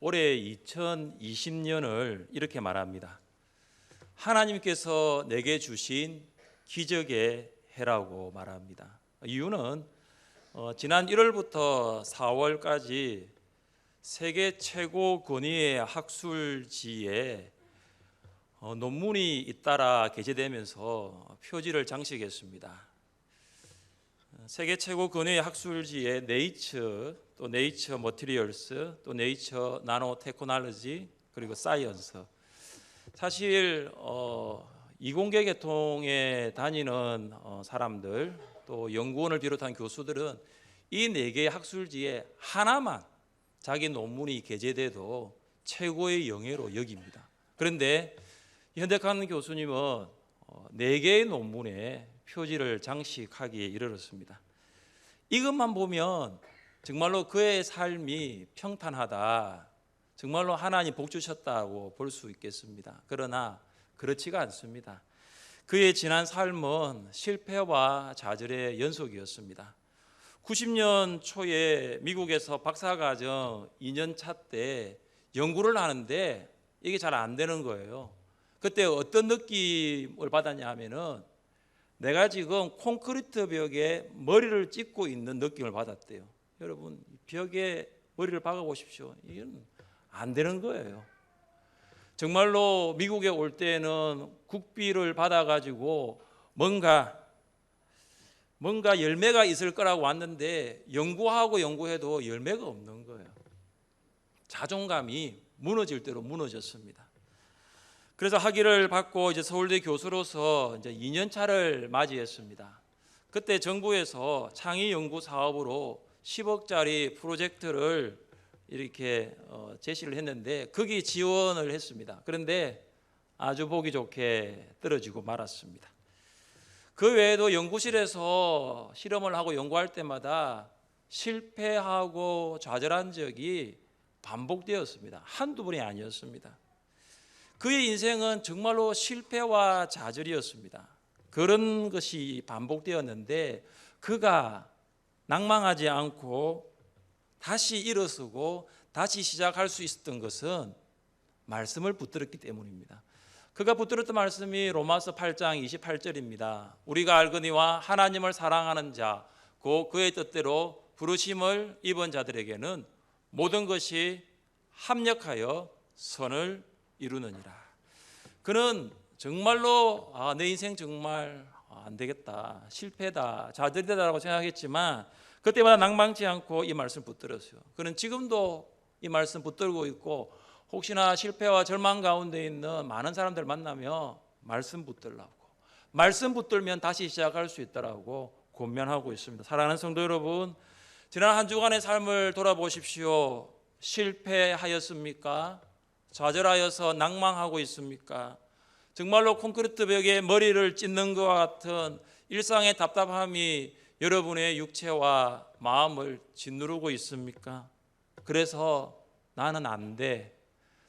올해 2020년을 이렇게 말합니다. 하나님께서 내게 주신 기적의 해라고 말합니다. 이유는 지난 1월부터 4월까지 세계 최고 권위의 학술지에 논문이 잇따라 게재되면서 표지를 장식했습니다. 세계 최고 권위의 학술지에 네이처, 또 네이처 머티리얼스, 또 네이처 나노 테크놀로지, 그리고 사이언스. 사실 이공계 계통에 다니는 사람들, 또 연구원을 비롯한 교수들은 이 네 개의 학술지에 하나만 자기 논문이 게재돼도 최고의 영예로 여깁니다. 그런데 현대칸 교수님은 네 개의 논문에 표지를 장식하기에 이르렀습니다. 이것만 보면 정말로 그의 삶이 평탄하다, 정말로 하나님 복 주셨다고 볼 수 있겠습니다. 그러나 그렇지가 않습니다. 그의 지난 삶은 실패와 좌절의 연속이었습니다. 90년 초에 미국에서 박사과정 2년차 때 연구를 하는데 이게 잘 안 되는 거예요. 그때 어떤 느낌을 받았냐 하면은 내가 지금 콘크리트 벽에 머리를 찍고 있는 느낌을 받았대요. 여러분, 벽에 머리를 박아 보십시오. 이건 안 되는 거예요. 정말로 미국에 올 때는 국비를 받아가지고 뭔가 열매가 있을 거라고 왔는데 연구하고 연구해도 열매가 없는 거예요. 자존감이 무너질 대로 무너졌습니다. 그래서 학위를 받고 이제 서울대 교수로서 이제 2년 차를 맞이했습니다. 그때 정부에서 창의 연구 사업으로 10억짜리 프로젝트를 이렇게 제시를 했는데 거기 지원을 했습니다. 그런데 아주 보기 좋게 떨어지고 말았습니다. 그 외에도 연구실에서 실험을 하고 연구할 때마다 실패하고 좌절한 적이 반복되었습니다. 한두 번이 아니었습니다. 그의 인생은 정말로 실패와 좌절이었습니다. 그런 것이 반복되었는데 그가 낭망하지 않고 다시 일어서고 다시 시작할 수 있었던 것은 말씀을 붙들었기 때문입니다. 그가 붙들었던 말씀이 로마서 8장 28절입니다. 우리가 알거니와 하나님을 사랑하는 자, 곧 그의 뜻대로 부르심을 입은 자들에게는 모든 것이 합력하여 선을 이루느니라. 그는 정말로 내 인생 정말 안 되겠다, 실패다, 좌절이다라고 생각했지만 그때마다 낭망치 않고 이 말씀 붙들었어요. 그는 지금도 이 말씀 붙들고 있고 혹시나 실패와 절망 가운데 있는 많은 사람들 만나면 말씀 붙들라고, 말씀 붙들면 다시 시작할 수 있다라고 권면하고 있습니다. 사랑하는 성도 여러분, 지난 한 주간의 삶을 돌아보십시오. 실패하였습니까? 좌절하여서 낭망하고 있습니까? 정말로 콘크리트 벽에 머리를 찢는 것 같은 일상의 답답함이 여러분의 육체와 마음을 짓누르고 있습니까? 그래서 나는 안 돼,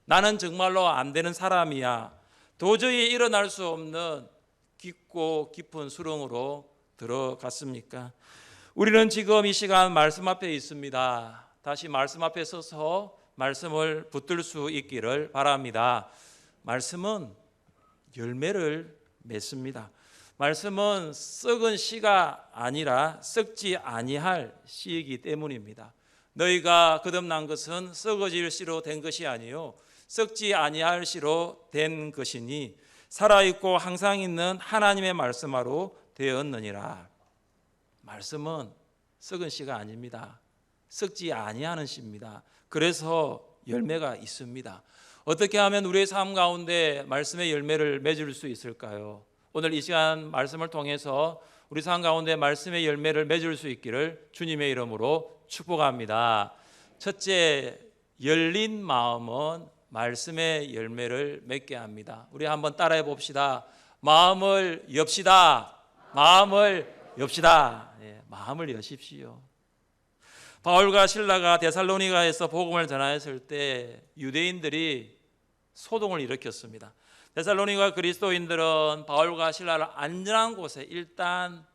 나는 정말로 안 되는 사람이야, 도저히 일어날 수 없는 깊고 깊은 수렁으로 들어갔습니까? 우리는 지금 이 시간 말씀 앞에 있습니다. 다시 말씀 앞에 서서 말씀을 붙들 수 있기를 바랍니다. 말씀은 열매를 맺습니다. 말씀은 썩은 씨가 아니라 썩지 아니할 씨이기 때문입니다. 너희가 거듭난 것은 썩어질 씨로 된 것이 아니요 썩지 아니할 씨로 된 것이니 살아있고 항상 있는 하나님의 말씀하로 되었느니라. 말씀은 썩은 씨가 아닙니다. 썩지 아니하는 씨입니다. 그래서 열매가 있습니다. 어떻게 하면 우리의 삶 가운데 말씀의 열매를 맺을 수 있을까요? 오늘 이 시간 말씀을 통해서 우리 삶 가운데 말씀의 열매를 맺을 수 있기를 주님의 이름으로 축복합니다. 첫째, 열린 마음은 말씀의 열매를 맺게 합니다. 우리 한번 따라해 봅시다. 마음을 엽시다. 마음을 엽시다. 네, 마음을 여십시오. 바울과 실라가 데살로니가에서 복음을 전하였을 때 유대인들이 소동을 일으켰습니다. 데살로니가 그리스도인들은 바울과 실라를 안전한 곳에 일단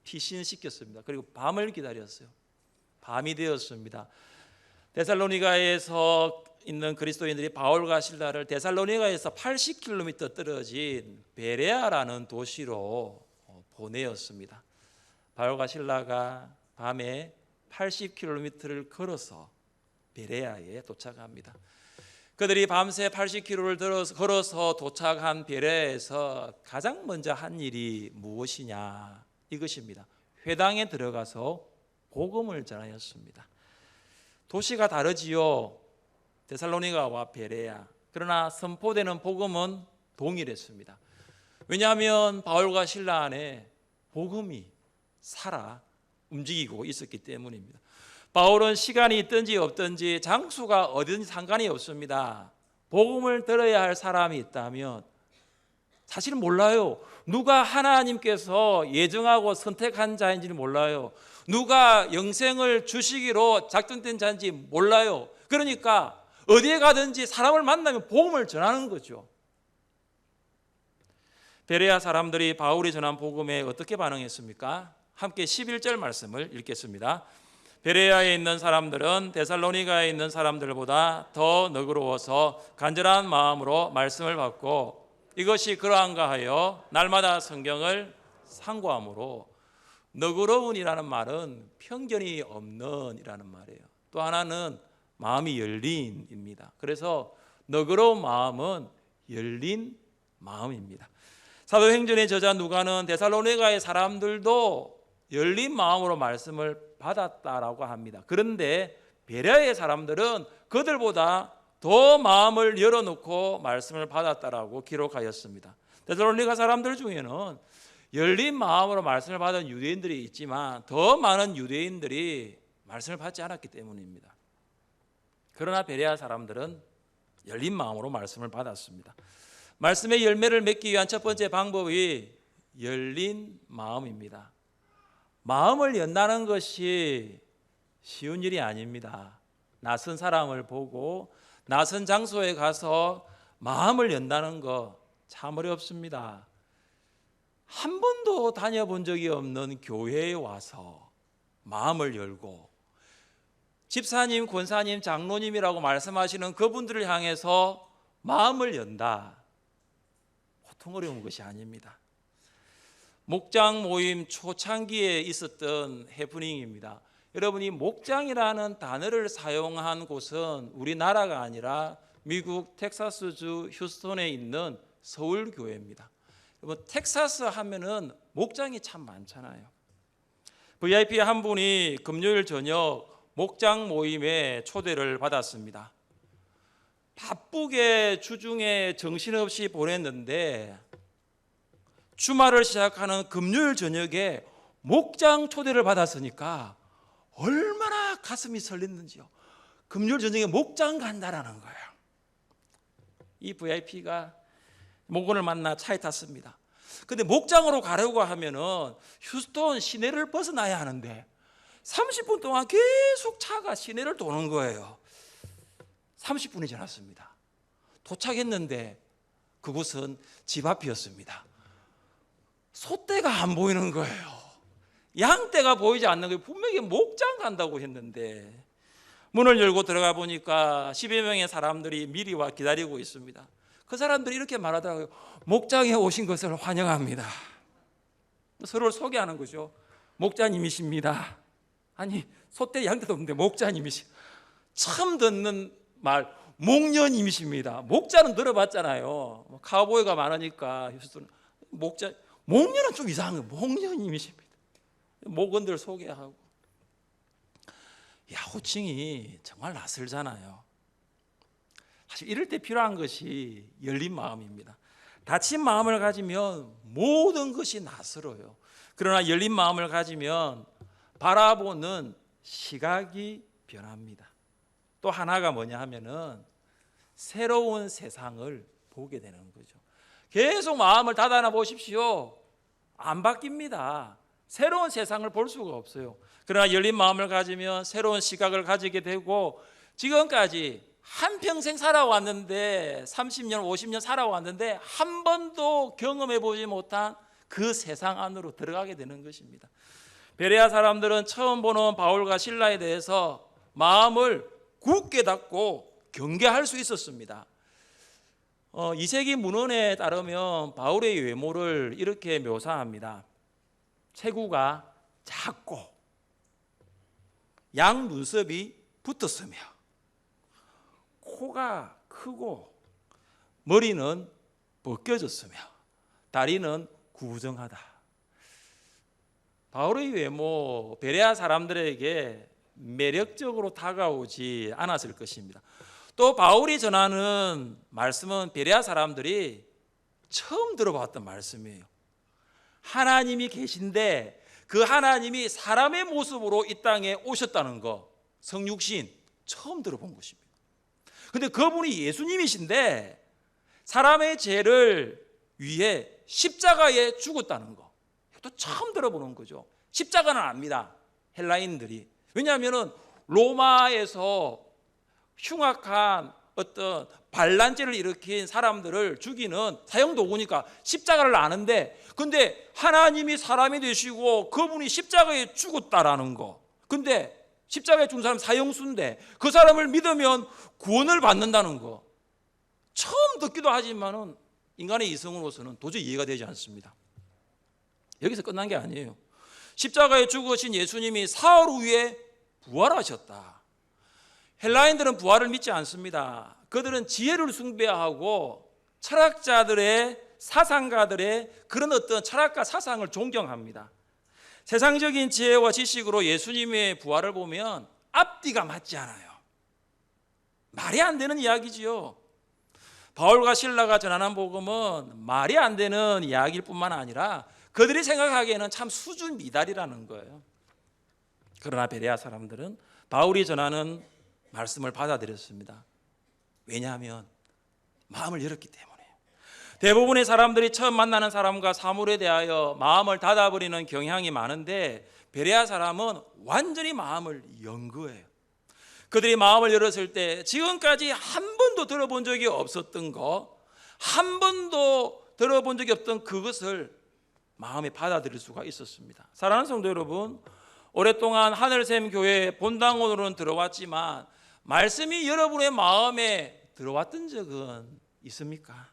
피신시켰습니다. 그리고 밤을 기다렸어요. 밤이 되었습니다. 데살로니가에서 있는 그리스도인들이 바울과 실라를 데살로니가에서 80km 떨어진 베레아라는 도시로 보내었습니다. 바울과 실라가 밤에 80km를 걸어서 베레아에 도착합니다. 그들이 밤새 80km를 걸어서 도착한 베레아에서 가장 먼저 한 일이 무엇이냐, 이것입니다. 회당에 들어가서 복음을 전하였습니다. 도시가 다르지요, 데살로니가와 베레아. 그러나 선포되는 복음은 동일했습니다. 왜냐하면 바울과 실라 안에 복음이 살아 움직이고 있었기 때문입니다. 바울은 시간이 있든지 없든지 장소가 어딘지 상관이 없습니다. 복음을 들어야 할 사람이 있다면 사실 몰라요. 누가 하나님께서 예정하고 선택한 자인지는 몰라요. 누가 영생을 주시기로 작정된 자인지 몰라요. 그러니까 어디에 가든지 사람을 만나면 복음을 전하는 거죠. 베레아 사람들이 바울이 전한 복음에 어떻게 반응했습니까? 함께 11절 말씀을 읽겠습니다. 베레아에 있는 사람들은 데살로니가에 있는 사람들보다 더 너그러워서 간절한 마음으로 말씀을 받고 이것이 그러한가 하여 날마다 성경을 상고함으로, 너그러운이라는 말은 편견이 없는 이라는 말이에요. 또 하나는 마음이 열린입니다. 그래서 너그러운 마음은 열린 마음입니다. 사도행전의 저자 누가는 데살로니가의 사람들도 열린 마음으로 말씀을 받았다라고 합니다. 그런데 베레아의 사람들은 그들보다 더 마음을 열어놓고 말씀을 받았다라고 기록하였습니다. 데살로니가 사람들 중에는 열린 마음으로 말씀을 받은 유대인들이 있지만 더 많은 유대인들이 말씀을 받지 않았기 때문입니다. 그러나 베레아 사람들은 열린 마음으로 말씀을 받았습니다. 말씀의 열매를 맺기 위한 첫 번째 방법이 열린 마음입니다. 마음을 연다는 것이 쉬운 일이 아닙니다. 낯선 사람을 보고 낯선 장소에 가서 마음을 연다는 거 참 어렵습니다. 한 번도 다녀본 적이 없는 교회에 와서 마음을 열고 집사님, 권사님, 장로님이라고 말씀하시는 그분들을 향해서 마음을 연다, 보통 어려운 것이 아닙니다. 목장 모임 초창기에 있었던 해프닝입니다. 여러분이 목장이라는 단어를 사용한 곳은 우리나라가 아니라 미국 텍사스주 휴스턴에 있는 서울교회입니다. 여러분, 텍사스 하면은 목장이 참 많잖아요. VIP 한 분이 금요일 저녁 목장 모임에 초대를 받았습니다. 바쁘게 주중에 정신없이 보냈는데 주말을 시작하는 금요일 저녁에 목장 초대를 받았으니까 얼마나 가슴이 설렜는지요. 금요일 저녁에 목장 간다라는 거예요. 이 VIP가 목원을 만나 차에 탔습니다. 근데 목장으로 가려고 하면은 휴스턴 시내를 벗어나야 하는데 30분 동안 계속 차가 시내를 도는 거예요. 30분이 지났습니다. 도착했는데 그곳은 집 앞이었습니다. 소떼가 안 보이는 거예요. 양떼가 보이지 않는 거예요. 분명히 목장 간다고 했는데 문을 열고 들어가 보니까 10여 명의 사람들이 미리 와 기다리고 있습니다. 그 사람들이 이렇게 말하더라고요. 목장에 오신 것을 환영합니다. 서로를 소개하는 거죠. 목자님이십니다. 아니, 소떼 양떼도 없는데 목자님이시. 처음 듣는 말, 목녀님이십니다. 목자는 들어봤잖아요. 카우보이가 많으니까 목자, 목녀는 좀 이상한 거예요. 목녀님이십니다. 목원들 소개하고. 호칭이 정말 낯설잖아요. 사실 이럴 때 필요한 것이 열린 마음입니다. 닫힌 마음을 가지면 모든 것이 낯설어요. 그러나 열린 마음을 가지면 바라보는 시각이 변합니다. 또 하나가 뭐냐 하면은 새로운 세상을 보게 되는 거죠. 계속 마음을 닫아놔 보십시오. 안 바뀝니다. 새로운 세상을 볼 수가 없어요. 그러나 열린 마음을 가지면 새로운 시각을 가지게 되고, 지금까지 한평생 살아왔는데 30년, 50년 살아왔는데 한 번도 경험해 보지 못한 그 세상 안으로 들어가게 되는 것입니다. 베레아 사람들은 처음 보는 바울과 실라에 대해서 마음을 굳게 닫고 경계할 수 있었습니다. 2세기 문헌에 따르면 바울의 외모를 이렇게 묘사합니다. 체구가 작고 양 눈썹이 붙었으며 코가 크고 머리는 벗겨졌으며 다리는 구부정하다. 바울의 외모, 베레아 사람들에게 매력적으로 다가오지 않았을 것입니다. 또 바울이 전하는 말씀은 베레아 사람들이 처음 들어봤던 말씀이에요. 하나님이 계신데 그 하나님이 사람의 모습으로 이 땅에 오셨다는 거, 성육신 처음 들어본 것입니다. 근데 그분이 예수님이신데 사람의 죄를 위해 십자가에 죽었다는 거, 또 처음 들어보는 거죠. 십자가는 압니다, 헬라인들이. 왜냐하면 로마에서 흉악한 어떤 반란죄를 일으킨 사람들을 죽이는 사형도구니까 십자가를 아는데, 근데 하나님이 사람이 되시고 그분이 십자가에 죽었다라는 거, 근데 십자가에 죽은 사람 사형수인데 그 사람을 믿으면 구원을 받는다는 거, 처음 듣기도 하지만은 인간의 이성으로서는 도저히 이해가 되지 않습니다. 여기서 끝난 게 아니에요. 십자가에 죽으신 예수님이 사흘 후에 부활하셨다. 헬라인들은 부활을 믿지 않습니다. 그들은 지혜를 숭배하고 철학자들의, 사상가들의 그런 어떤 철학과 사상을 존경합니다. 세상적인 지혜와 지식으로 예수님의 부활을 보면 앞뒤가 맞지 않아요. 말이 안 되는 이야기지요. 바울과 실라가 전하는 복음은 말이 안 되는 이야기일 뿐만 아니라 그들이 생각하기에는 참 수준 미달이라는 거예요. 그러나 베레아 사람들은 바울이 전하는 말씀을 받아들였습니다. 왜냐하면 마음을 열었기 때문에. 대부분의 사람들이 처음 만나는 사람과 사물에 대하여 마음을 닫아버리는 경향이 많은데 베레아 사람은 완전히 마음을 연 거예요. 그들이 마음을 열었을 때 지금까지 한 번도 들어본 적이 없었던 거, 한 번도 들어본 적이 없던 그것을 마음에 받아들일 수가 있었습니다. 사랑하는 성도 여러분, 오랫동안 하늘샘 교회 본당원으로는 들어왔지만 말씀이 여러분의 마음에 들어왔던 적은 있습니까?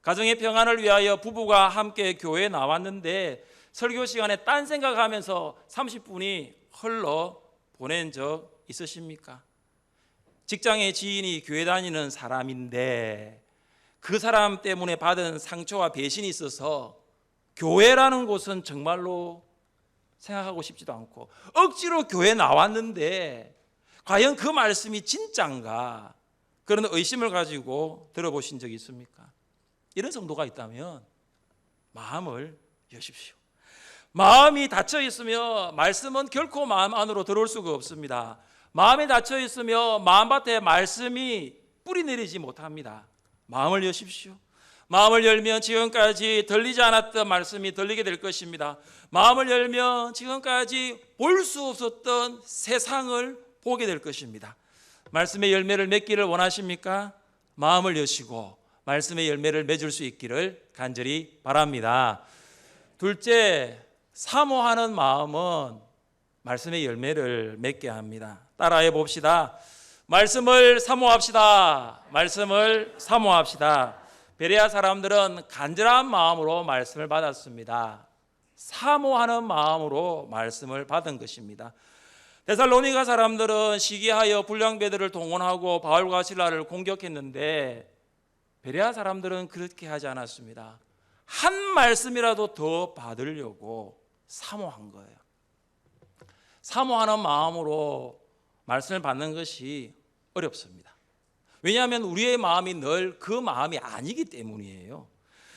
가정의 평안을 위하여 부부가 함께 교회에 나왔는데 설교 시간에 딴 생각하면서 30분이 흘러 보낸 적 있으십니까? 직장의 지인이 교회 다니는 사람인데 그 사람 때문에 받은 상처와 배신이 있어서 교회라는 곳은 정말로 생각하고 싶지도 않고 억지로 교회 나왔는데 과연 그 말씀이 진짠가, 그런 의심을 가지고 들어보신 적이 있습니까? 이런 성도가 있다면 마음을 여십시오. 마음이 닫혀 있으며 말씀은 결코 마음 안으로 들어올 수가 없습니다. 마음이 닫혀 있으며 마음밭에 말씀이 뿌리 내리지 못합니다. 마음을 여십시오. 마음을 열면 지금까지 들리지 않았던 말씀이 들리게 될 것입니다. 마음을 열면 지금까지 볼 수 없었던 세상을 보게 될 것입니다. 말씀의 열매를 맺기를 원하십니까? 마음을 여시고 말씀의 열매를 맺을 수 있기를 간절히 바랍니다. 둘째, 사모하는 마음은 말씀의 열매를 맺게 합니다. 따라해 봅시다. 말씀을 사모합시다. 말씀을 사모합시다. 베레아 사람들은 간절한 마음으로 말씀을 받았습니다. 사모하는 마음으로 말씀을 받은 것입니다. 데살로니가 사람들은 시기하여 불량배들을 동원하고 바울과 실라를 공격했는데 베레아 사람들은 그렇게 하지 않았습니다. 한 말씀이라도 더 받으려고 사모한 거예요. 사모하는 마음으로 말씀을 받는 것이 어렵습니다. 왜냐하면 우리의 마음이 늘 그 마음이 아니기 때문이에요.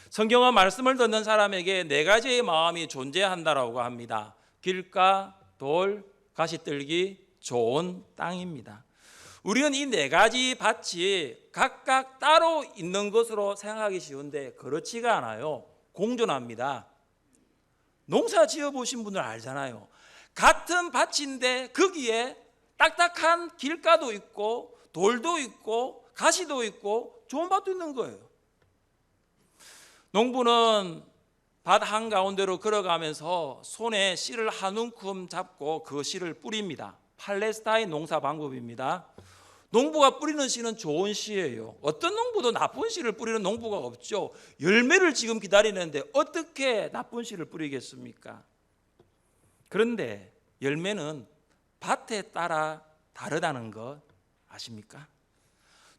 성경은 말씀을 듣는 사람에게 네 가지의 마음이 존재한다라고 합니다. 길가, 돌, 가시떨기, 좋은 땅입니다. 우리는 이 네 가지 밭이 각각 따로 있는 것으로 생각하기 쉬운데 그렇지가 않아요. 공존합니다. 농사 지어보신 분들 알잖아요. 같은 밭인데 거기에 딱딱한 길가도 있고 돌도 있고 가시도 있고 좋은 밭도 있는 거예요. 농부는 밭 한가운데로 걸어가면서 손에 씨를 한 움큼 잡고 그 씨를 뿌립니다. 팔레스타인 농사 방법입니다. 농부가 뿌리는 씨는 좋은 씨예요. 어떤 농부도 나쁜 씨를 뿌리는 농부가 없죠. 열매를 지금 기다리는데 어떻게 나쁜 씨를 뿌리겠습니까? 그런데 열매는 밭에 따라 다르다는 것 아십니까?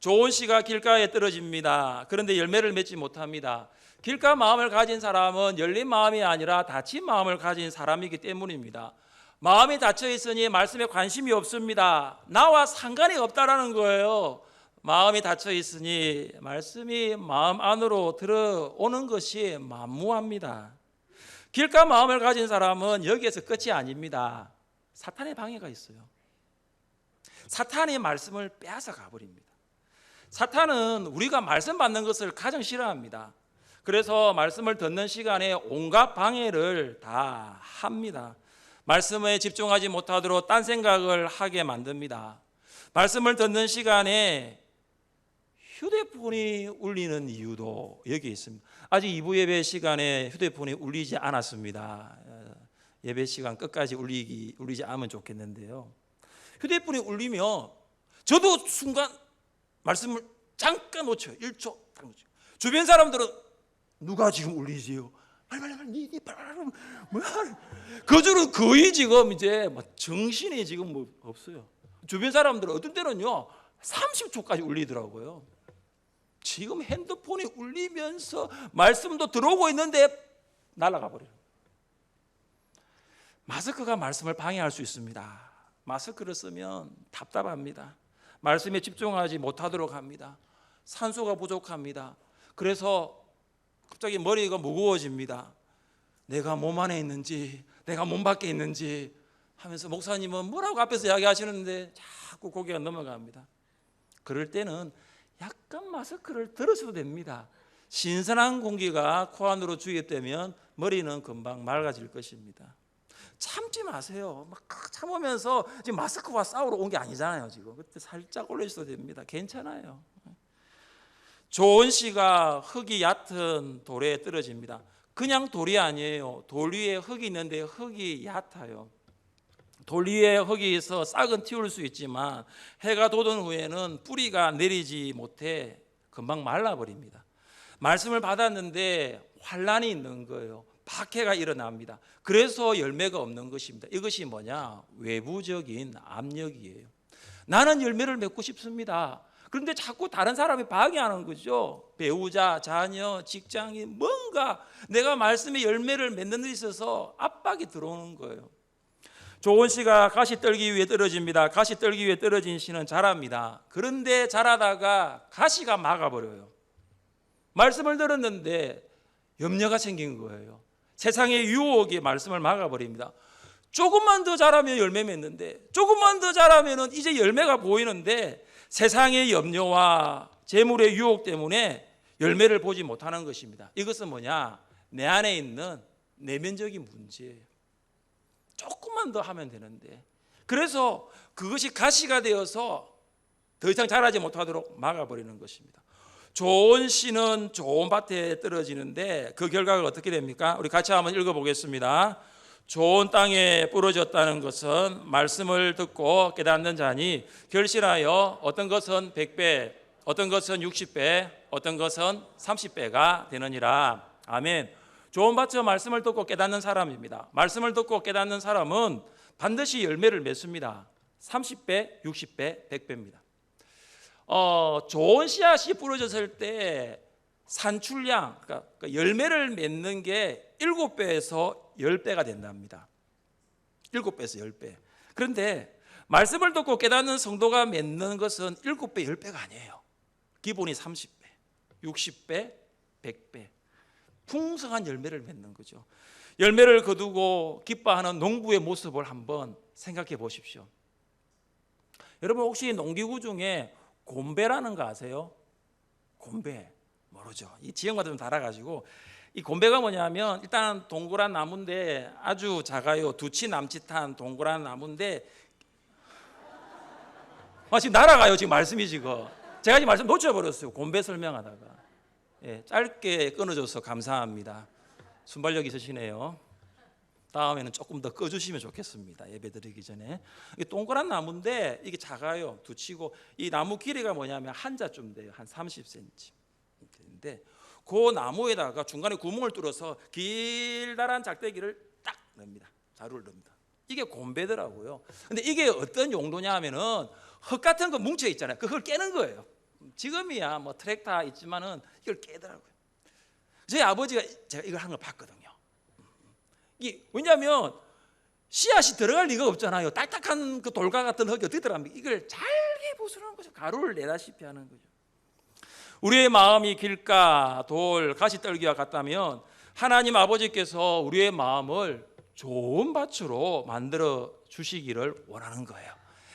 좋은 씨가 길가에 떨어집니다. 그런데 열매를 맺지 못합니다. 길가 마음을 가진 사람은 열린 마음이 아니라 닫힌 마음을 가진 사람이기 때문입니다. 마음이 닫혀 있으니 말씀에 관심이 없습니다. 나와 상관이 없다라는 거예요. 마음이 닫혀 있으니 말씀이 마음 안으로 들어오는 것이 만무합니다. 길가 마음을 가진 사람은 여기에서 끝이 아닙니다. 사탄의 방해가 있어요. 사탄이 말씀을 빼앗아 가버립니다. 사탄은 우리가 말씀 받는 것을 가장 싫어합니다. 그래서 말씀을 듣는 시간에 온갖 방해를 다 합니다. 말씀에 집중하지 못하도록 딴 생각을 하게 만듭니다. 말씀을 듣는 시간에 휴대폰이 울리는 이유도 여기 있습니다. 아직 2부 예배 시간에 휴대폰이 울리지 않았습니다. 예배 시간 끝까지 울리지 않으면 좋겠는데요. 휴대폰이 울리면 저도 순간 말씀을 잠깐 놓쳐요. 1초 딱 놓쳐요. 주변 사람들은 누가 지금 울리지요? 빨리 그 줄은 거의 지금 이제 정신이 지금 뭐 없어요. 주변 사람들은 어떤 때는요 30초까지 울리더라고요. 지금 핸드폰이 울리면서 말씀도 들어오고 있는데 날아가 버려요. 마스크가 말씀을 방해할 수 있습니다. 마스크를 쓰면 답답합니다. 말씀에 집중하지 못하도록 합니다. 산소가 부족합니다. 그래서 갑자기 머리가 무거워집니다. 내가 몸 안에 있는지 내가 몸 밖에 있는지 하면서 목사님은 뭐라고 앞에서 이야기하시는데 자꾸 고개가 넘어갑니다. 그럴 때는 약간 마스크를 들으셔도 됩니다. 신선한 공기가 코 안으로 주입되면 머리는 금방 맑아질 것입니다. 참지 마세요. 막 참으면서 지금 마스크와 싸우러 온 게 아니잖아요. 지금 그때 살짝 올려주셔도 됩니다. 괜찮아요. 좋은 씨가 흙이 얕은 돌에 떨어집니다. 그냥 돌이 아니에요. 돌 위에 흙이 있는데 흙이 얕아요. 돌 위에 흙이 있어 싹은 틔울 수 있지만 해가 돋은 후에는 뿌리가 내리지 못해 금방 말라버립니다. 말씀을 받았는데 환란이 있는 거예요. 박해가 일어납니다. 그래서 열매가 없는 것입니다. 이것이 뭐냐? 외부적인 압력이에요. 나는 열매를 맺고 싶습니다. 그런데 자꾸 다른 사람이 방해하는 거죠. 배우자, 자녀, 직장인, 뭔가 내가 말씀의 열매를 맺는 데 있어서 압박이 들어오는 거예요. 좋은 씨가 가시 떨기 위해 떨어집니다. 가시 떨기 위해 떨어진 씨는 자랍니다. 그런데 자라다가 가시가 막아버려요. 말씀을 들었는데 염려가 생긴 거예요. 세상의 유혹이 말씀을 막아버립니다. 조금만 더 자라면 열매 맺는데 조금만 더 자라면 이제 열매가 보이는데 세상의 염려와 재물의 유혹 때문에 열매를 보지 못하는 것입니다. 이것은 뭐냐? 내 안에 있는 내면적인 문제예요. 조금만 더 하면 되는데 그래서 그것이 가시가 되어서 더 이상 자라지 못하도록 막아버리는 것입니다. 좋은 씨는 좋은 밭에 떨어지는데 그 결과가 어떻게 됩니까? 우리 같이 한번 읽어보겠습니다. 좋은 땅에 부러졌다는 것은 말씀을 듣고 깨닫는 자니 결실하여 어떤 것은 100배, 어떤 것은 60배, 어떤 것은 30배가 되느니라. 아멘. 좋은 밭에 말씀을 듣고 깨닫는 사람입니다. 말씀을 듣고 깨닫는 사람은 반드시 열매를 맺습니다. 30배, 60배, 100배입니다. 좋은 씨앗이 부러졌을 때 산출량, 그러니까 열매를 맺는 게 7배에서 10배가 된답니다. 7배에서 10배. 그런데 말씀을 듣고 깨닫는 성도가 맺는 것은 7배, 10배가 아니에요. 기본이 30배, 60배, 100배. 풍성한 열매를 맺는 거죠. 열매를 거두고 기뻐하는 농부의 모습을 한번 생각해 보십시오. 여러분 혹시 농기구 중에 곰배라는 거 아세요? 곰배 모르죠? 이 지역마다 좀 달아가지고 이 곰배가 뭐냐면 일단 동그란 나무인데 아주 작아요. 두치 남짓한 동그란 나무인데 지금 날아가요. 지금 말씀이 지금 제가 지금 말씀 놓쳐버렸어요. 곰배 설명하다가 짧게 끊어줘서 감사합니다. 순발력 있으시네요. 다음에는 조금 더 꺼주시면 좋겠습니다. 예배 드리기 전에. 이게 동그란 나무인데 이게 작아요. 두치고 이 나무 길이가 뭐냐면 한자쯤 돼요. 한 30cm인데 그 나무에다가 중간에 구멍을 뚫어서 길다란 작대기를 딱 넣습니다. 자루를 넣습니다. 이게 곤배더라고요. 근데 이게 어떤 용도냐 하면은 흙 같은 거 뭉쳐 있잖아요. 그 흙을 깨는 거예요. 지금이야 뭐 트랙터 있지만은 이걸 깨더라고요. 저희 아버지가 제가 이걸 한 걸 봤거든요. 이게 왜냐하면 씨앗이 들어갈 리가 없잖아요. 딱딱한 그 돌과 같은 흙이 어떻게 들어갑니까? 이걸 잘게 부수는 거죠. 가루를 내다시피 하는 거죠. 우리의 마음이 길가 돌 가시떨기와 같다면 하나님 아버지께서 우리의 마음을 좋은 밭으로 만들어 주시기를 원하는 거예요.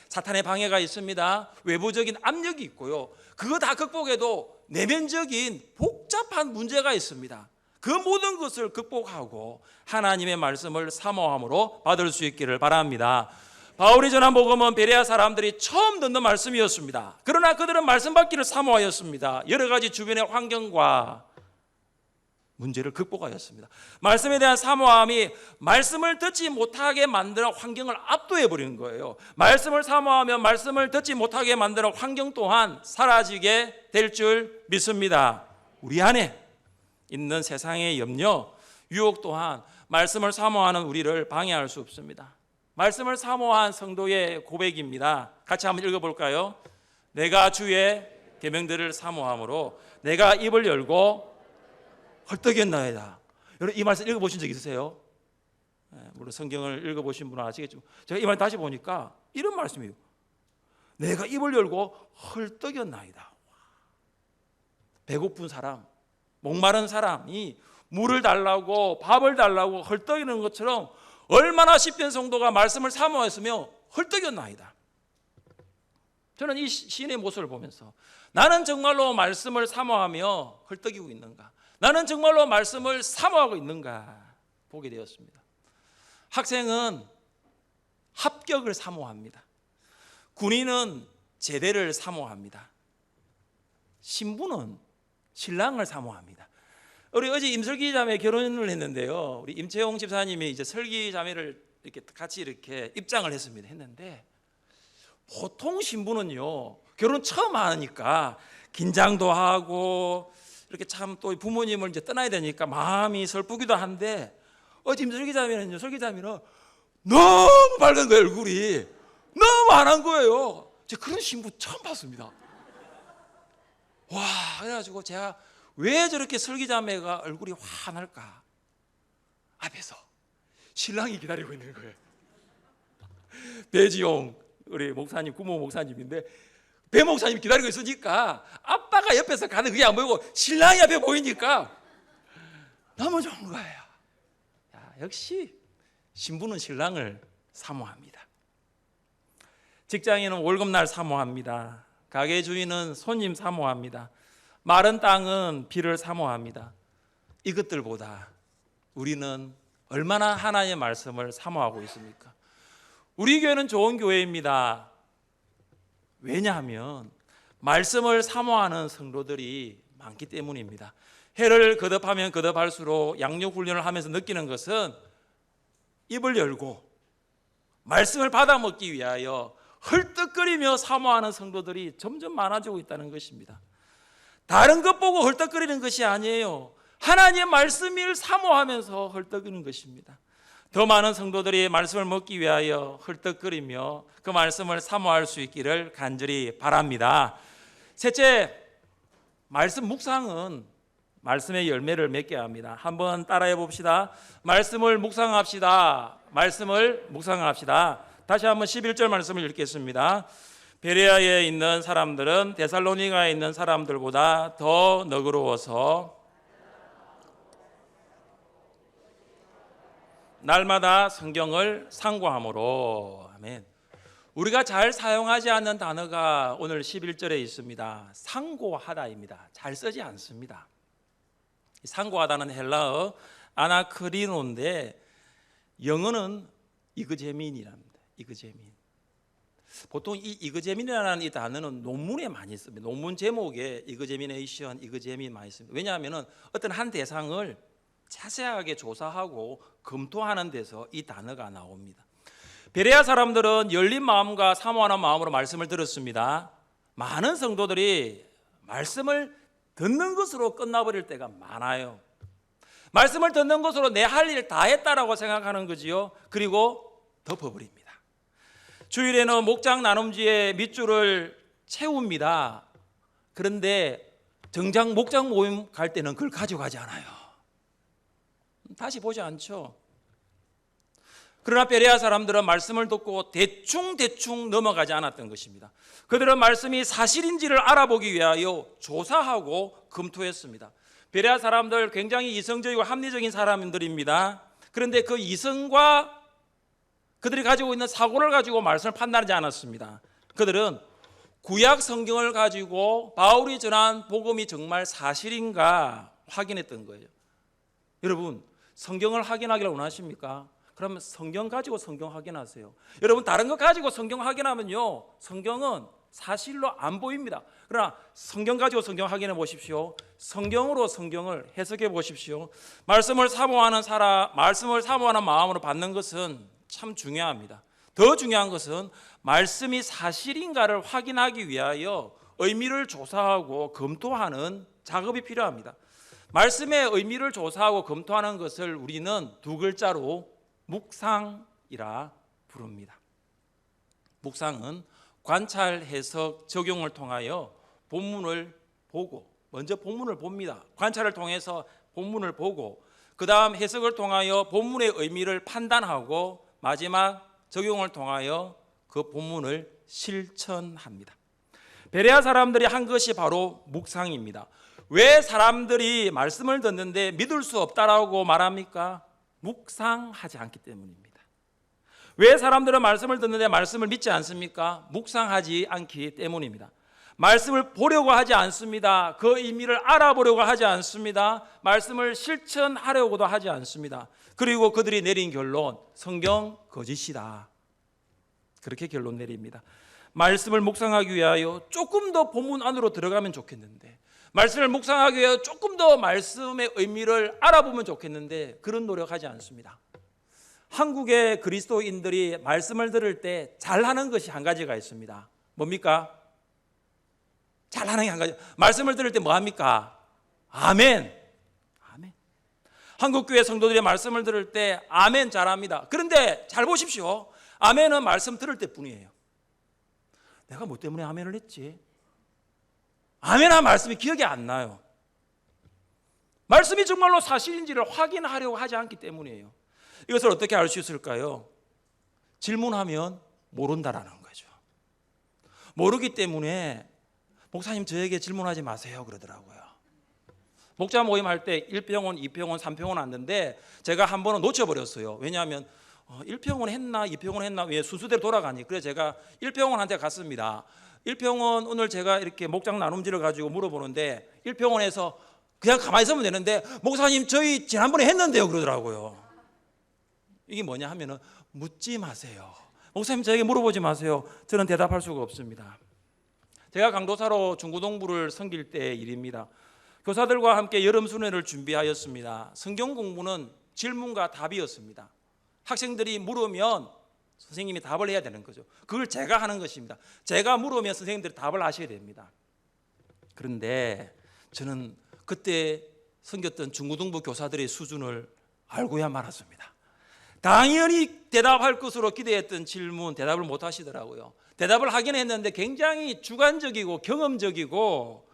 사탄의 방해가 있습니다. 외부적인 압력이 있고요. 그거 다 극복해도 내면적인 복잡한 문제가 있습니다. 그 모든 것을 극복하고 하나님의 말씀을 사모함으로 받을 수 있기를 바랍니다. 바울이 전한 복음은 베레아 사람들이 처음 듣는 말씀이었습니다. 그러나 그들은 말씀 받기를 사모하였습니다. 여러 가지 주변의 환경과 문제를 극복하였습니다. 말씀에 대한 사모함이 말씀을 듣지 못하게 만드는 환경을 압도해 버리는 거예요. 말씀을 사모하면 말씀을 듣지 못하게 만드는 환경 또한 사라지게 될 줄 믿습니다. 우리 안에 있는 세상의 염려, 유혹 또한 말씀을 사모하는 우리를 방해할 수 없습니다. 말씀을 사모한 성도의 고백입니다. 같이 한번 읽어볼까요? 내가 주의 계명들을 사모함으로 내가 입을 열고 헐떡였나이다. 여러분 이 말씀 읽어보신 적 있으세요? 물론 성경을 읽어보신 분은 아시겠지만 제가 이 말 다시 보니까 이런 말씀이에요. 내가 입을 열고 헐떡였나이다. 배고픈 사람, 목마른 사람이 물을 달라고 밥을 달라고 헐떡이는 것처럼 얼마나 시편 성도가 말씀을 사모했으며 헐떡였나이다. 저는 이 시인의 모습을 보면서 나는 정말로 말씀을 사모하며 헐떡이고 있는가? 나는 정말로 말씀을 사모하고 있는가? 보게 되었습니다. 학생은 합격을 사모합니다. 군인은 제대를 사모합니다. 신부는 신랑을 사모합니다. 우리 어제 임설기 자매 결혼을 했는데요. 우리 임채용 집사님이 이제 설기 자매를 이렇게 같이 이렇게 입장을 했는데 보통 신부는요 결혼 처음 하니까 긴장도 하고 이렇게 참 또 부모님을 이제 떠나야 되니까 마음이 슬프기도 한데 어제 임설기 자매는요 너무 밝은 거예요. 얼굴이 너무 환한 거예요. 제가 그런 신부 처음 봤습니다. 와, 그래가지고 제가 왜 저렇게 설기자매가 얼굴이 환할까? 앞에서 신랑이 기다리고 있는 거예요. 배지용 우리 목사님, 구모 목사님인데 배 목사님이 기다리고 있으니까 아빠가 옆에서 가는 그게 안 보이고 신랑이 앞에 보이니까 너무 좋은 거예요. 야, 역시 신부는 신랑을 사모합니다. 직장인은 월급날 사모합니다. 가게 주인은 손님 사모합니다. 마른 땅은 비를 사모합니다. 이것들보다 우리는 얼마나 하나님의 말씀을 사모하고 있습니까? 우리 교회는 좋은 교회입니다. 왜냐하면 말씀을 사모하는 성도들이 많기 때문입니다. 해를 거듭하면 거듭할수록 양육 훈련을 하면서 느끼는 것은 입을 열고 말씀을 받아 먹기 위하여 헐떡거리며 사모하는 성도들이 점점 많아지고 있다는 것입니다. 다른 것 보고 헐떡거리는 것이 아니에요. 하나님의 말씀을 사모하면서 헐떡이는 것입니다. 더 많은 성도들이 말씀을 먹기 위하여 헐떡거리며 그 말씀을 사모할 수 있기를 간절히 바랍니다. 셋째, 말씀 묵상은 말씀의 열매를 맺게 합니다. 한번 따라해 봅시다. 말씀을 묵상합시다. 말씀을 묵상합시다. 다시 한번 11절 말씀을 읽겠습니다. 베레아에 있는 사람들은 데살로니가에 있는 사람들보다 더 너그러워서 날마다 성경을 상고함으로. 아멘. 우리가 잘 사용하지 않는 단어가 오늘 11절에 있습니다. 상고하다입니다. 잘 쓰지 않습니다. 상고하다는 헬라어 아나크리노인데 영어는 이그제민이랍니다. 이그제민. 보통 이 이그제민이라는 이 단어는 논문에 많이 씁니다. 논문 제목에 이그제미네이션, 이그제민 많이 씁니다. 왜냐하면 어떤 한 대상을 자세하게 조사하고 검토하는 데서 이 단어가 나옵니다. 베레아 사람들은 열린 마음과 사모하는 마음으로 말씀을 들었습니다. 많은 성도들이 말씀을 듣는 것으로 끝나버릴 때가 많아요. 말씀을 듣는 것으로 내 할 일 다 했다라고 생각하는 거지요. 그리고 덮어버립니다. 주일에는 목장 나눔지에 밑줄을 채웁니다. 그런데 정작 목장 모임 갈 때는 그걸 가져가지 않아요. 다시 보지 않죠. 그러나 베레아 사람들은 말씀을 듣고 대충 넘어가지 않았던 것입니다. 그들은 말씀이 사실인지를 알아보기 위하여 조사하고 검토했습니다. 베레아 사람들 굉장히 이성적이고 합리적인 사람들입니다. 그런데 그 이성과 그들이 가지고 있는 사고를 가지고 말씀을 판단하지 않았습니다. 그들은 구약 성경을 가지고 바울이 전한 복음이 정말 사실인가 확인했던 거예요. 여러분, 성경을 확인하기를 원하십니까? 그러면 성경 가지고 성경 확인하세요. 여러분, 다른 것 가지고 성경 확인하면요, 성경은 사실로 안 보입니다. 그러나 성경 가지고 성경 확인해 보십시오. 성경으로 성경을 해석해 보십시오. 말씀을 사모하는 마음으로 받는 것은 참 중요합니다. 더 중요한 것은 말씀이 사실인가를 확인하기 위하여 의미를 조사하고 검토하는 작업이 필요합니다. 말씀의 의미를 조사하고 검토하는 것을 우리는 두 글자로 묵상이라 부릅니다. 묵상은 관찰, 해석, 적용을 통하여 본문을 보고, 먼저 본문을 봅니다. 관찰을 통해서 본문을 보고, 그 다음 해석을 통하여 본문의 의미를 판단하고, 마지막 적용을 통하여 그 본문을 실천합니다. 베레아 사람들이 한 것이 바로 묵상입니다. 왜 사람들이 말씀을 듣는데 믿을 수 없다라고 말합니까? 묵상하지 않기 때문입니다. 왜 사람들은 말씀을 듣는데 말씀을 믿지 않습니까? 묵상하지 않기 때문입니다. 말씀을 보려고 하지 않습니다. 그 의미를 알아보려고 하지 않습니다. 말씀을 실천하려고도 하지 않습니다. 그리고 그들이 내린 결론, 성경 거짓이다. 그렇게 결론 내립니다. 말씀을 묵상하기 위하여 조금 더 본문 안으로 들어가면 좋겠는데, 말씀을 묵상하기 위하여 조금 더 말씀의 의미를 알아보면 좋겠는데, 그런 노력하지 않습니다. 한국의 그리스도인들이 말씀을 들을 때 잘하는 것이 한 가지가 있습니다. 뭡니까? 잘하는 게 한 가지. 말씀을 들을 때 뭐합니까? 아멘. 아멘. 한국교회 성도들이 말씀을 들을 때 아멘 잘합니다. 그런데 잘 보십시오. 아멘은 말씀 들을 때뿐이에요. 내가 뭐 때문에 아멘을 했지? 아멘한 말씀이 기억이 안 나요. 말씀이 정말로 사실인지를 확인하려고 하지 않기 때문이에요. 이것을 어떻게 알 수 있을까요? 질문하면 모른다라는 거죠. 모르기 때문에 목사님 저에게 질문하지 마세요 그러더라고요. 목자 모임 할 때 1평원, 2평원, 3평원 왔는데 제가 한 번은 놓쳐버렸어요. 왜냐하면 1평원 했나 2평원 했나 왜 순수대로 돌아가니. 그래서 제가 1평원한테 갔습니다. 1평원 오늘 제가 이렇게 목장 나눔지를 가지고 물어보는데 1평원에서 그냥 가만히 있으면 되는데 목사님 저희 지난번에 했는데요 그러더라고요. 이게 뭐냐 하면은 묻지 마세요. 목사님 저에게 물어보지 마세요. 저는 대답할 수가 없습니다. 제가 강도사로 중고등부를 섬길 때의 일입니다. 교사들과 함께 여름 수련회를 준비하였습니다. 성경 공부는 질문과 답이었습니다. 학생들이 물으면 선생님이 답을 해야 되는 거죠. 그걸 제가 하는 것입니다. 제가 물으면 선생님들이 답을 하셔야 됩니다. 그런데 저는 그때 섬겼던 중고등부 교사들의 수준을 알고야 말았습니다. 당연히 대답할 것으로 기대했던 질문 대답을 못 하시더라고요. 대답을 하긴 했는데 굉장히 주관적이고 경험적이고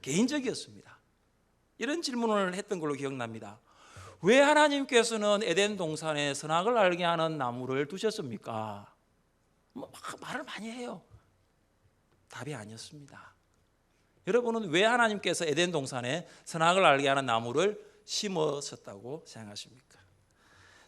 개인적이었습니다. 이런 질문을 했던 걸로 기억납니다. 왜 하나님께서는 에덴 동산에 선악을 알게 하는 나무를 두셨습니까? 말을 많이 해요. 답이 아니었습니다. 여러분은 왜 하나님께서 에덴 동산에 선악을 알게 하는 나무를 심으셨다고 생각하십니까?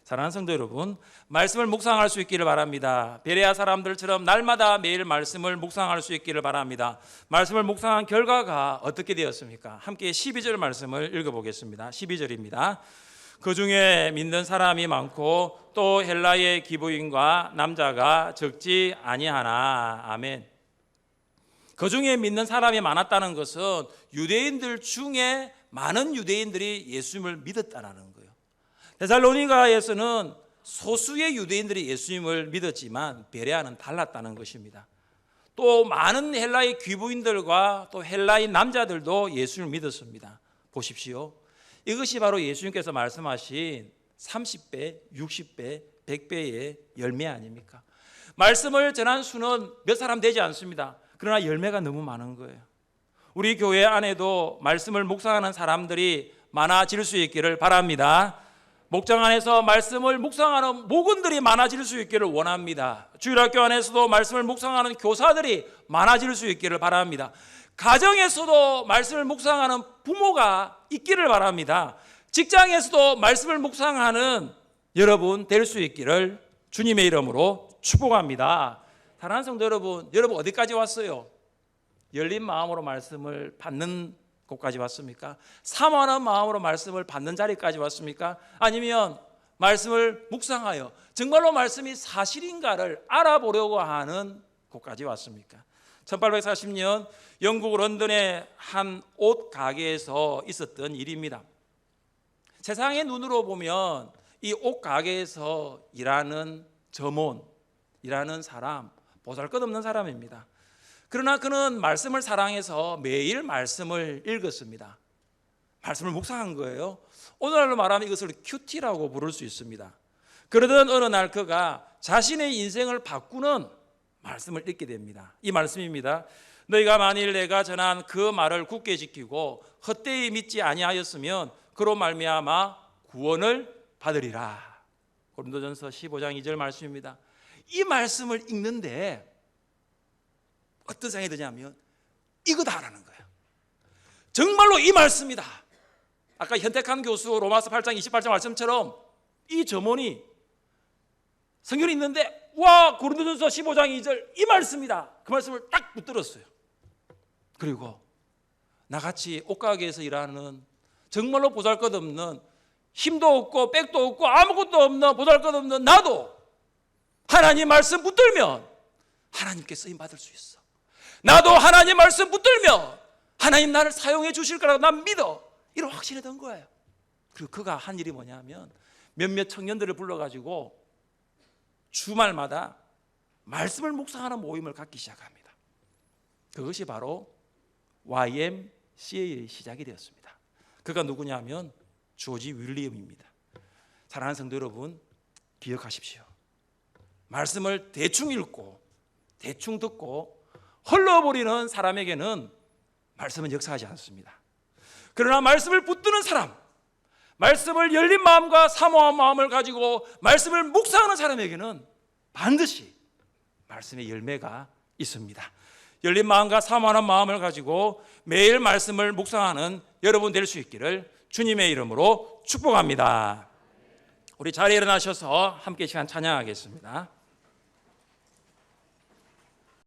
사랑하는 성도 여러분, 말씀을 묵상할 수 있기를 바랍니다. 베레아 사람들처럼 날마다 매일 말씀을 묵상할 수 있기를 바랍니다. 말씀을 묵상한 결과가 어떻게 되었습니까? 함께 12절 말씀을 읽어보겠습니다. 12절입니다. 그 중에 믿는 사람이 많고 또 헬라의 기부인과 남자가 적지 아니하나. 아멘. 그 중에 믿는 사람이 많았다는 것은 유대인들 중에 많은 유대인들이 예수님을 믿었다는 거예요. 데살로니가에서는 소수의 유대인들이 예수님을 믿었지만 베레아는 달랐다는 것입니다. 또 많은 헬라의 귀부인들과 또 헬라인 남자들도 예수님을 믿었습니다. 보십시오. 이것이 바로 예수님께서 말씀하신 30배, 60배, 100배의 열매 아닙니까? 말씀을 전한 수는 몇 사람 되지 않습니다. 그러나 열매가 너무 많은 거예요. 우리 교회 안에도 말씀을 묵상하는 사람들이 많아질 수 있기를 바랍니다. 목장 안에서 말씀을 묵상하는 목원들이 많아질 수 있기를 원합니다. 주일학교 안에서도 말씀을 묵상하는 교사들이 많아질 수 있기를 바랍니다. 가정에서도 말씀을 묵상하는 부모가 있기를 바랍니다. 직장에서도 말씀을 묵상하는 여러분 될 수 있기를 주님의 이름으로 축복합니다. 사랑하는 성도 여러분, 여러분 어디까지 왔어요? 열린 마음으로 말씀을 받는 곳까지 왔습니까? 사모하는 마음으로 말씀을 받는 자리까지 왔습니까? 아니면 말씀을 묵상하여 정말로 말씀이 사실인가를 알아보려고 하는 곳까지 왔습니까? 1840년 영국 런던의 한 옷 가게에서 있었던 일입니다. 세상의 눈으로 보면 이 옷 가게에서 일하는 점원, 일하는 사람, 보잘것없는 사람입니다. 그러나 그는 말씀을 사랑해서 매일 말씀을 읽었습니다. 말씀을 묵상한 거예요. 오늘날로 말하면 이것을 큐티라고 부를 수 있습니다. 그러던 어느 날 그가 자신의 인생을 바꾸는 말씀을 읽게 됩니다. 이 말씀입니다. 너희가 만일 내가 전한 그 말을 굳게 지키고 헛되이 믿지 아니하였으면 그로 말미암아 구원을 받으리라. 고린도전서 15장 2절 말씀입니다. 이 말씀을 읽는데 어떤 생각이 드냐면 이거다라는 거예요. 정말로 이 말씀이다. 아까 현택한 교수 로마서 8장 28절 말씀처럼 이 점원이 성경이 있는데 와 고린도전서 15장 2절 이 말씀이다. 그 말씀을 딱 붙들었어요. 그리고 나같이 옷가게에서 일하는 정말로 보잘것없는 힘도 없고 백도 없고 아무것도 없는 보잘것없는 나도 하나님 말씀 붙들면 하나님께 쓰임 받을 수 있어. 나도 하나님 말씀 붙들면 하나님 나를 사용해 주실 거라고 난 믿어. 이런 확신이 든 거예요. 그리고 그가 한 일이 뭐냐면 몇몇 청년들을 불러가지고 주말마다 말씀을 묵상하는 모임을 갖기 시작합니다. 그것이 바로 YMCA의 시작이 되었습니다. 그가 누구냐면 조지 윌리엄입니다. 사랑하는 성도 여러분, 기억하십시오. 말씀을 대충 읽고 대충 듣고 흘러버리는 사람에게는 말씀은 역사하지 않습니다. 그러나 말씀을 붙드는 사람, 말씀을 열린 마음과 사모한 마음을 가지고 말씀을 묵상하는 사람에게는 반드시 말씀의 열매가 있습니다. 열린 마음과 사모하는 마음을 가지고 매일 말씀을 묵상하는 여러분 될 수 있기를 주님의 이름으로 축복합니다. 우리 자리에 일어나셔서 함께 시간 찬양하겠습니다.